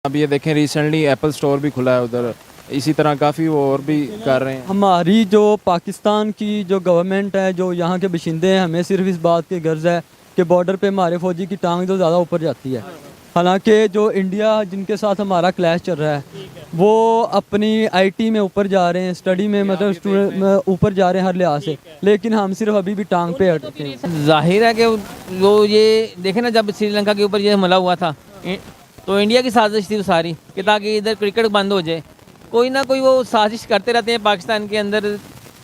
अब ये देखें रिसेंटली एप्पल स्टोर भी खुला है उधर, इसी तरह काफ़ी वो और भी कर रहे हैं। हमारी जो पाकिस्तान की जो गवर्नमेंट है, जो यहाँ के बशिंदे हैं, हमें सिर्फ इस बात की गर्ज है कि बॉर्डर पे हमारे फौजी की टांग तो ज़्यादा ऊपर जाती है। हालांकि जो इंडिया जिनके साथ हमारा क्लैश चल रहा है वो अपनी आईटी में ऊपर जा रहे हैं, स्टडी में मतलब स्टूडेंट ऊपर जा रहे हैं हर लिहाज से, लेकिन हम सिर्फ अभी भी टांग पे अटके हैं। जाहिर है कि वो ये देखे ना, जब श्रीलंका के ऊपर ये हमला हुआ था तो इंडिया की साजिश थी वो सारी कि ताकि इधर क्रिकेट बंद हो जाए। कोई ना कोई वो साजिश करते रहते हैं, पाकिस्तान के अंदर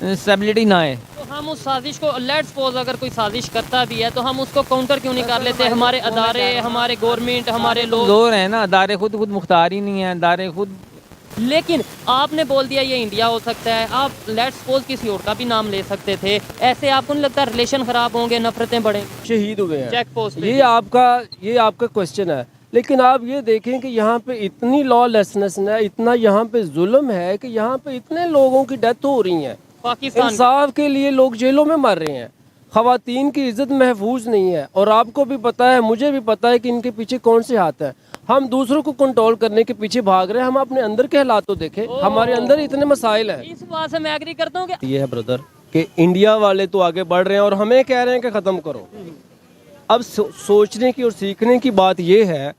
स्टेबिलिटी ना आए। तो हम उस साजिश को लेट्स सपोज अगर कोई साजिश करता भी है तो हम उसको काउंटर क्यों नहीं कर लेते? हमारे अदारे, हमारे गवर्नमेंट, हमारे लोग जोर है ना, अदारे खुद मुख्तार ही नहीं है, अदारे खुद। लेकिन आपने बोल दिया ये इंडिया हो सकता है, आप लेट्स सपोज किसी और का भी नाम ले सकते थे। ऐसे आपको नहीं लगता रिलेशन खराब होंगे, नफरतें बढ़ेंगी? शहीद हुए हैं चेक पोस्ट पे ये आपका क्वेश्चन है, लेकिन आप ये देखें कि यहाँ पे इतनी लॉलेसनेस है, इतना यहाँ पे जुल्म है कि यहाँ पे इतने लोगों की डेथ हो रही है। पाकिस्तान इंसाफ के लिए लोग जेलों में मर रहे हैं, खवातीन की इज्जत महफूज नहीं है। और आपको भी पता है, मुझे भी पता है कि इनके पीछे कौन से हाथ हैं। हम दूसरों को कंट्रोल करने के पीछे भाग रहे हैं, हम अपने अंदर के हालात तो देखें। हमारे अंदर इतने मसाइल हैं। इस बात से मैं एग्री करता हूँ कि ये है ब्रदर कि इंडिया वाले तो आगे बढ़ रहे हैं और हमें कह रहे हैं कि ख़त्म करो। अब सोचने की और सीखने की बात ये है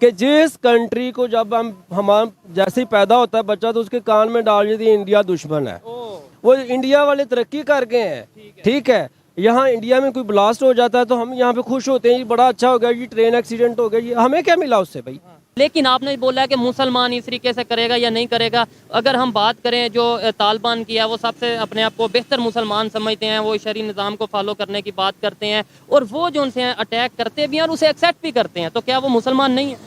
कि जिस कंट्री को जब हमारा जैसे ही पैदा होता है बच्चा तो उसके कान में डाल देती है इंडिया दुश्मन है। वो इंडिया वाले तरक्की कर गए हैं, ठीक है। यहाँ इंडिया में कोई ब्लास्ट हो जाता है तो हम यहाँ पे खुश होते हैं, ये बड़ा अच्छा हो गया, ये ट्रेन एक्सीडेंट हो गया, ये हमें क्या मिला उससे भाई? लेकिन आपने बोला कि मुसलमान इस तरीके से करेगा या नहीं करेगा। अगर हम बात करें जो तालिबान किया, वो सबसे अपने आप को बेहतर मुसलमान समझते हैं, वो शरी निज़ाम को फॉलो करने की बात करते हैं और वो जो उनसे अटैक करते भी हैं और उसे एक्सेप्ट भी करते हैं, तो क्या वो मुसलमान नहीं है?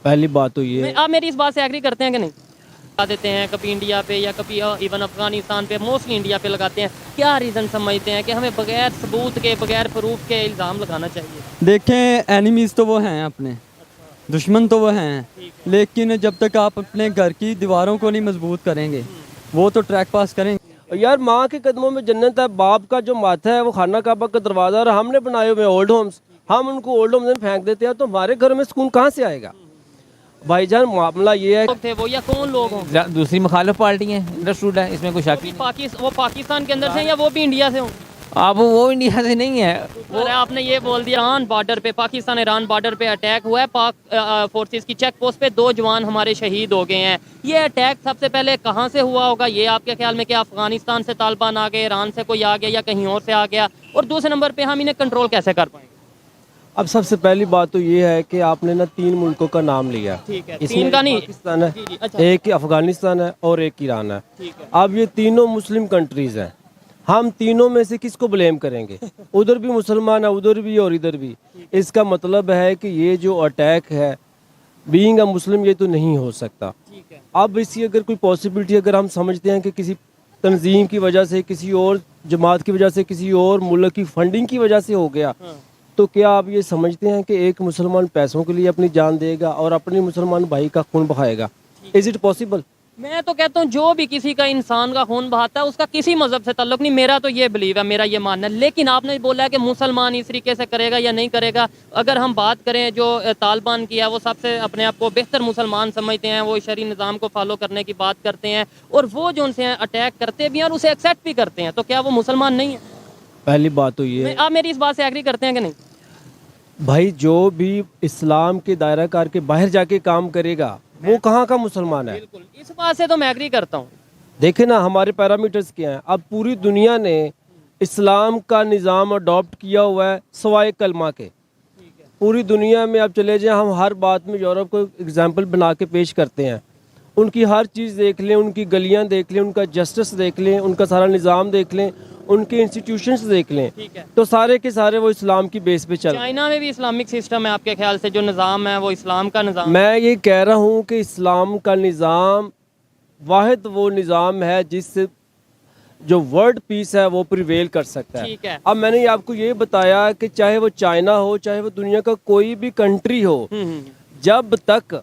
पहली बात तो ये आप मेरी इस बात से एग्री करते हैं कि नहीं? लगा देते हैं कभी इंडिया पे या कभी इवन अफगानिस्तान पे, मोस्टली इंडिया पे लगाते हैं। क्या रीज़न समझते हैं कि हमें बगैर सबूत के, बगैर प्रूफ के इल्ज़ाम लगाना चाहिए? देखें, एनिमीज़ तो वो हैं अपने, दुश्मन तो वो हैं, लेकिन जब तक आप अपने घर की दीवारों को नहीं मजबूत करेंगे वो तो ट्रैक पास करेंगे। यार माँ के कदमों में जन्नत है, बाप का जो माथा है वो खाना काबा का दरवाज़ा, और हमने बनाए हुए ओल्ड होम्स, हम उनको ओल्ड होम्स में फेंक देते हैं, तो हमारे घर में सुकून कहाँ से आएगा? भाईजान मामला ये है, लोग थे वो या कौन लोग हों? दूसरी मुखालिफ पार्टी है, अंडरस्टूड है, इसमें कोई शक नहीं। वो पाकिस्तान के अंदर से या वो भी इंडिया से हों? आप वो इंडिया से नहीं है। अरे आपने ये बोल दिया ईरान बॉर्डर पे, पाकिस्तान ईरान बॉर्डर पे अटैक हुआ है, पाक फोर्सेस की चेक पोस्ट पे 2 जवान हमारे शहीद हो गए हैं। ये अटैक सबसे पहले कहाँ से हुआ होगा ये आपके ख्याल में? क्या अफगानिस्तान से तालिबान आ गए, ईरान से कोई आ गया या कहीं और से आ गया? और दूसरे नंबर पे हम इन्हें कंट्रोल कैसे कर पाएंगे? अब सबसे पहली बात तो ये है कि आपने ना 3 मुल्कों का नाम लिया, ठीक है, इसमें 3 का नहीं, पाकिस्तान है, जी, अच्छा। एक अफगानिस्तान है और एक ईरान है। अब ये तीनों मुस्लिम कंट्रीज हैं, हम तीनों में से किसको ब्लेम करेंगे? उधर भी मुसलमान है, उधर भी और इधर भी। इसका मतलब है कि ये जो अटैक है बीइंग अ मुस्लिम ये तो नहीं हो सकता। अब इसकी अगर कोई पॉसिबिलिटी अगर हम समझते हैं कि किसी तंजीम की वजह से, किसी और जमात की वजह से, किसी और मुल्क की फंडिंग की वजह से हो गया, तो क्या आप ये समझते हैं कि एक मुसलमान पैसों के लिए अपनी जान देगा और अपने मुसलमान भाई का खून बहाएगा? Is it possible? मैं तो कहता हूँ जो भी किसी का इंसान का खून बहाता है उसका किसी मजहब से ताल्लुक नहीं। मेरा तो ये बिलीव है, मेरा ये मानना है। लेकिन आपने बोला है कि मुसलमान इस तरीके से करेगा या नहीं करेगा। अगर हम बात करें जो तालिबान किया, वो सबसे अपने आप को बेहतर मुसलमान समझते हैं, वो शरी निज़ाम को फॉलो करने की बात करते हैं और वो जो उनसे अटैक करते भी हैं और उसे एक्सेप्ट भी करते हैं, तो क्या वो मुसलमान नहीं है? पहली बात तो ये, आप मेरी इस बात से एग्री करते हैं कि नहीं? भाई जो भी इस्लाम के दायरा कार के बाहर जाके काम करेगा वो कहाँ का मुसलमान है? बिल्कुल, इस बात से तो मैं एग्री करता हूँ। देखे ना हमारे पैरामीटर्स क्या हैं। अब पूरी दुनिया ने इस्लाम का निज़ाम अडॉप्ट किया हुआ है सवाए कलमा के। पूरी दुनिया में आप चले जाएं, हम हर बात में यूरोप को एग्जाम्पल बना के पेश करते हैं। उनकी हर चीज़ देख लें, उनकी गलियां देख लें, उनका जस्टिस देख लें, उनका सारा निज़ाम देख लें, उनके इंस्टीट्यूशंस देख लें, तो सारे के सारे वो इस्लाम की बेस पे चल। चाइना में भी इस्लामिक सिस्टम है आपके ख्याल से? जो निज़ाम है वो इस्लाम का निज़ाम? मैं ये कह रहा हूँ कि इस्लाम का निज़ाम वाहिद वो निज़ाम है जिससे जो वर्ल्ड पीस है वो प्रिवेल कर सकता ठीक है। अब मैंने आपको ये बताया कि चाहे वो चाइना हो, चाहे वो दुनिया का कोई भी कंट्री हो, जब तक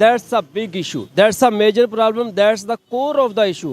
That's a big issue. That's a major problem. That's the core of the issue.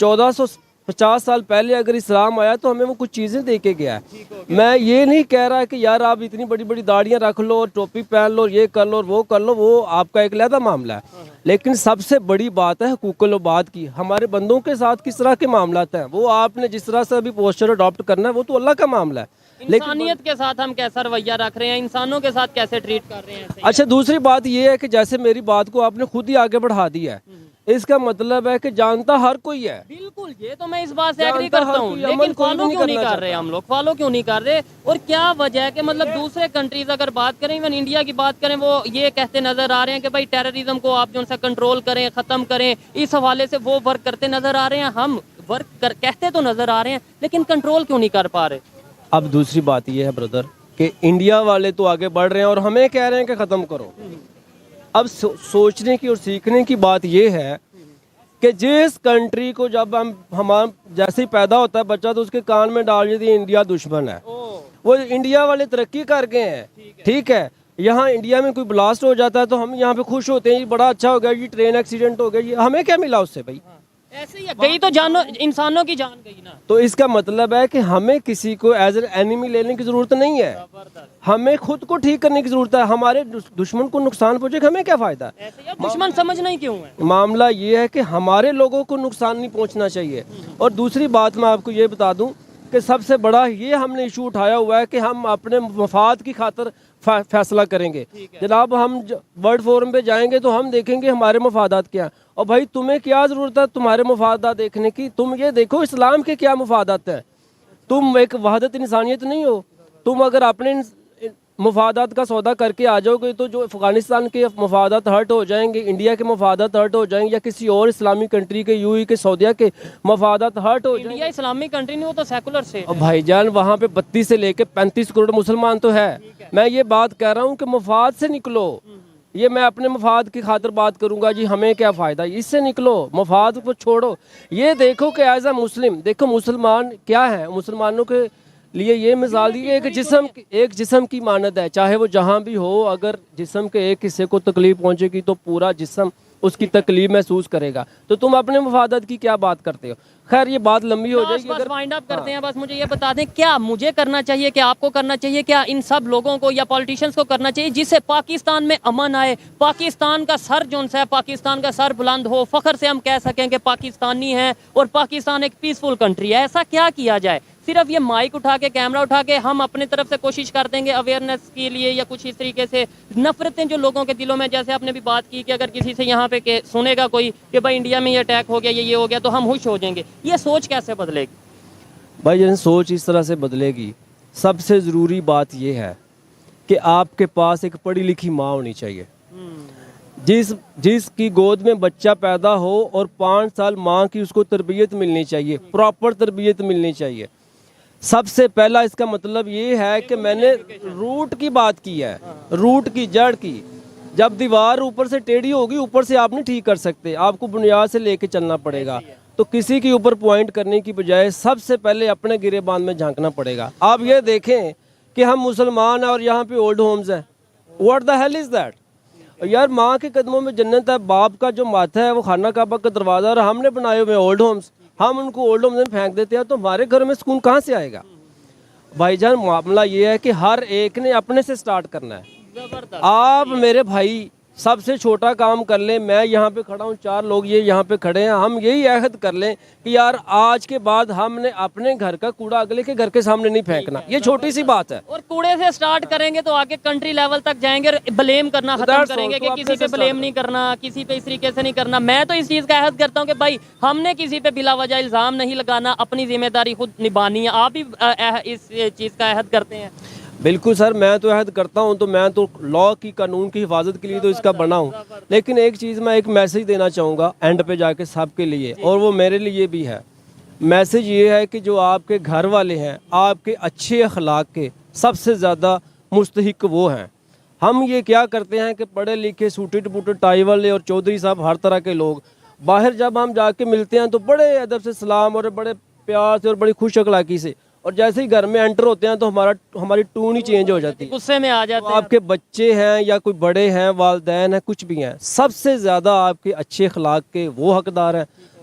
1400 50 साल पहले अगर इस्लाम आया तो हमें वो कुछ चीज़ें दे के गया है। मैं ये नहीं कह रहा कि यार आप इतनी बड़ी बड़ी दाढ़ियाँ रख लो, टोपी पहन लो, ये कर लो, वो कर लो, वो आपका एक अलग मामला है। लेकिन सबसे बड़ी बात है हुकूकुल इबाद की। हमारे बंदों के साथ किस तरह के मामलात हैं, वो आपने जिस तरह से अभी पोस्चर अडॉप्ट करना है वो तो अल्लाह का मामला है। इंसानियत के साथ हम कैसा रवैया रख रहे हैं, इंसानों के साथ कैसे ट्रीट कर रहे हैं ऐसे ही? अच्छा, दूसरी बात ये है कि जैसे मेरी बात को आपने खुद ही आगे बढ़ा दिया है, इसका मतलब है कि जानता हर कोई है। बिल्कुल, ये तो मैं इस बात से जानता एग्री करता हर हूँ, कोई, अमल लेकिन कोई फॉलो नहीं क्यों नहीं करना कर रहे हम लोग, फॉलो क्यों नहीं कर रहे? और क्या वजह है कि मतलब दूसरे कंट्रीज अगर बात करें, इवन इंडिया की बात करें, वो ये कहते नजर आ रहे हैं कि भाई टेररिज्म को आप जो सा कंट्रोल करें, खत्म करें, इस हवाले से वो वर्क करते नजर आ रहे हैं। हम कहते तो नजर आ रहे हैं, लेकिन कंट्रोल क्यों नहीं कर पा रहे? अब दूसरी बात ये है ब्रदर कि इंडिया वाले तो आगे बढ़ रहे हैं और हमें कह रहे हैं कि ख़त्म करो। अब सोचने की और सीखने की बात ये है कि जिस कंट्री को जब हमारा जैसे ही पैदा होता है बच्चा तो उसके कान में डाल देती है इंडिया दुश्मन है, वो इंडिया वाले तरक्की कर गए हैं, ठीक है। यहाँ इंडिया में कोई ब्लास्ट हो जाता है तो हम यहाँ पे खुश होते हैं, ये बड़ा अच्छा हो गया, ये ट्रेन एक्सीडेंट हो गया, ये हमें क्या मिला उससे भाई? ऐसे ही है, गई तो जानो, इंसानों की जान गई ना। तो इसका मतलब है कि हमें किसी को एज एन एनिमी लेने की जरूरत नहीं है, हमें खुद को ठीक करने की जरूरत है। हमारे दुश्मन को नुकसान पहुंचे, हमें क्या फायदा? ऐसे ही, अब दुश्मन समझना ही क्यों है? मामला ये है कि हमारे लोगों को नुकसान नहीं पहुंचना चाहिए। और दूसरी बात मैं आपको ये बता दूं कि सबसे बड़ा ये हमने इशू उठाया हुआ है कि हम अपने मफाद की खातिर फैसला करेंगे। जनाब, हम वर्ल्ड फोरम पे जाएंगे तो हम देखेंगे हमारे मफादात क्या हैं। और भाई तुम्हें क्या ज़रूरत है तुम्हारे मफादात देखने की? तुम ये देखो इस्लाम के क्या मफादात हैं। तुम एक वहदत इंसानियत नहीं हो। तुम अगर अपने मफादात का सौदा करके आ जाओगे तो जो अफगानिस्तान के मफादात हर्ट हो जाएंगे, इंडिया के मफादात हर्ट हो जाएंगे, या किसी और इस्लामिक कंट्री के यूएई के सऊदीया के मफादात हर्ट हो जाएंगे। इंडिया इस्लामिक कंट्री नहीं, वो तो सेकुलर से। और भाईजान वहाँ पे 32 से लेके 35 करोड़ मुसलमान तो है। मैं ये बात कह रहा हूँ कि मफाद से निकलो। ये मैं अपने मफाद की खातिर बात करूंगा जी, हमें क्या फ़ायदा, इससे निकलो, मफाद को छोड़ो। ये देखो कि एज अ मुस्लिम, देखो मुसलमान क्या है, मुसलमानों के लिए ये मिसाल दी एक जिस्म की मानद है, चाहे वो जहाँ भी हो, अगर जिस्म के एक हिस्से को तकलीफ पहुँचेगी तो पूरा जिस्म उसकी तकलीफ महसूस करेगा। तो तुम अपने मफादत की क्या बात करते हो? खैर ये बात लंबी हो जाएगी। बस वाइंड अप करते हैं। बस मुझे ये बता दें, क्या मुझे करना चाहिए, क्या आपको करना चाहिए, क्या इन सब लोगों को या पॉलिटिशियंस को करना चाहिए जिससे पाकिस्तान में अमन आए, पाकिस्तान का सर जो है, पाकिस्तान का सर बुलंद हो, फख्र से हम कह सकें कि पाकिस्तानी हैं और पाकिस्तान एक पीसफुल कंट्री है? ऐसा क्या किया जाए? सिर्फ ये माइक उठा के, कैमरा उठा के हम अपने तरफ से कोशिश कर देंगे अवेयरनेस के लिए, या कुछ इस तरीके से नफरतें जो लोगों के दिलों में, जैसे आपने भी बात की कि अगर किसी से यहाँ पे सुनेगा कोई कि भाई इंडिया में ये अटैक हो गया, ये हो गया, तो हम खुश हो जाएंगे। ये सोच कैसे बदलेगी? भाई जन सोच इस तरह से बदलेगी, सबसे ज़रूरी बात यह है कि आपके पास एक पढ़ी लिखी माँ होनी चाहिए, जिसकी गोद में बच्चा पैदा हो और 5 साल माँ की उसको तरबियत मिलनी चाहिए, प्रॉपर तरबियत मिलनी चाहिए। सबसे पहला इसका मतलब ये है कि मैंने रूट की बात की है, रूट की, जड़ की। जब दीवार ऊपर से टेढ़ी होगी, ऊपर से आप नहीं ठीक कर सकते, आपको बुनियाद से लेके चलना पड़ेगा। तो किसी के ऊपर पॉइंट करने की बजाय सबसे पहले अपने गिरेबान में झांकना पड़ेगा। आप ये देखें कि हम मुसलमान हैं और यहाँ पे ओल्ड होम्स हैं। What the hell is that? यार माँ के कदमों में जन्नत है, बाप का जो माथा है वो खाना काबा का दरवाज़ा, और हमने बनाए हुए ओल्ड होम्स, हम उनको ओल्ड होम्स में फेंक देते हैं, तो हमारे घर में सुकून कहाँ से आएगा? भाईजान मामला ये है कि हर एक ने अपने से स्टार्ट करना है। आप मेरे भाई सबसे छोटा काम कर लें, मैं यहाँ पे खड़ा हूँ, 4 लोग ये यहाँ पे खड़े हैं, हम यही अहद कर लें कि यार आज के बाद हमने अपने घर का कूड़ा अगले के घर के सामने नहीं फेंकना। ये छोटी सी बात है। और कूड़े से स्टार्ट करेंगे तो आगे कंट्री लेवल तक जाएंगे और ब्लेम करना खत्म करेंगे कि किसी पे ब्लेम नहीं करना, किसी पे इस तरीके से नहीं करना। मैं तो इस चीज़ का अहद करता हूँ कि भाई हमने किसी पे बिला वजह इल्ज़ाम नहीं लगाना, अपनी जिम्मेदारी खुद निभानी है। आप भी इस चीज़ का अहद करते हैं? बिल्कुल सर, मैं तो अहद करता हूं, तो मैं तो लॉ की, कानून की हिफाजत के लिए तो इसका बना हूं। लेकिन एक चीज़ मैं एक मैसेज देना चाहूँगा एंड पे जाके सब के लिए, और वो मेरे लिए भी है। मैसेज ये है कि जो आपके घर वाले हैं, आपके अच्छे अखलाक के सबसे ज़्यादा मुस्तहिक वो हैं। हम ये क्या करते हैं कि पढ़े लिखे, सूटेड बूटेड, टाई वाले और चौधरी साहब, हर तरह के लोग, बाहर जब हम जाके मिलते हैं तो बड़े अदब से सलाम और बड़े प्यार से और बड़ी खुश अखलाकी से, और जैसे ही घर में एंटर होते हैं तो हमारी टून ही चेंज हो जाती है, गुस्से में आ जाते हैं। आपके बच्चे हैं या कोई बड़े हैं, वालदैन हैं, कुछ भी हैं, सबसे ज़्यादा आपके अच्छे अखलाक के वो हकदार हैं